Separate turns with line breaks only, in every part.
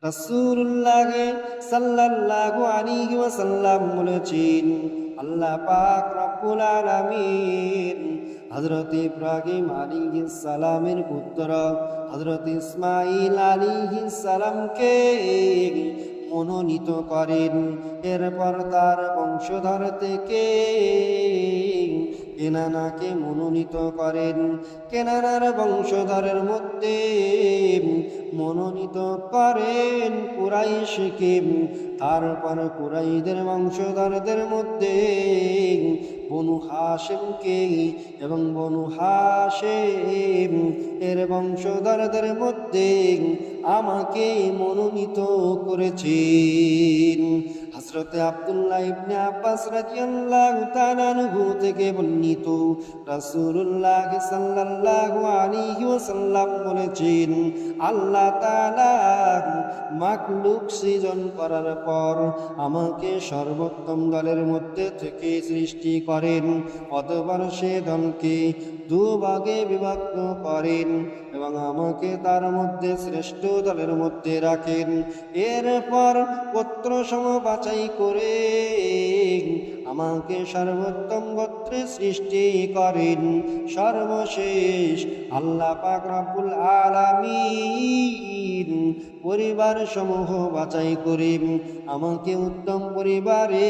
রাসূলুল্লাহ সাল্লাল্লাহু আলাইহি ওয়াসাল্লাম বলেছেন, আল্লাহ পাক রব্বুল আলামিন হযরত ইব্রাহিম আলাইহিস সালামের পুত্র হযরত ইসমাঈল আলাইহিস সালামকে মনোনীত করেন। এরপর তার বংশধর থেকে কেনানাকে মনোনীত করেন। কেনানার বংশধরের মধ্যে মনোনীত করেন কুরাইশকে। তারপর কুরাইশদের বংশধরদের মধ্যে বনু হাশিমকে এবং বনু হাশিম এর বংশধরদের মধ্যে আমাকে মনোনীত করেছেন। হযরত আব্দুল্লাহ ইবনে আব্বাস রাদিয়াল্লাহু তাআলা আনহু থেকে বর্ণিত, রাসূলুল্লাহ সাল্লাল্লাহু আলাইহি ওয়াসাল্লাম বলেছেন, আল্লাহ তাআলা মাখলুক সৃজন করার পর আমাকে সর্বোত্তম দলের মধ্যে থেকে সৃষ্টি করেন। অতঃপর সে দলকে দুভাগে বিভক্ত করেন এবং আমাকে তার মধ্যে শ্রেষ্ঠ দলের মধ্যে রাখেন। এরপর গোত্র সম বাছাই করে আমাকে সর্বোত্তম গোত্রে সৃষ্টি করেন। সর্বশেষ আল্লাহ পাক রব্বুল আলামিন পরিবার সমূহ বাছাই করে আমাকে উত্তম পরিবারে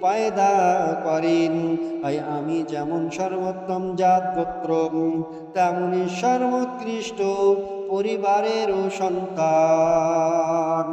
পয়দা করেন। তাই আমি যেমন সর্বোত্তম জাত গোত্র, তেমনি সর্বোৎকৃষ্ট পরিবারেরও সন্তান।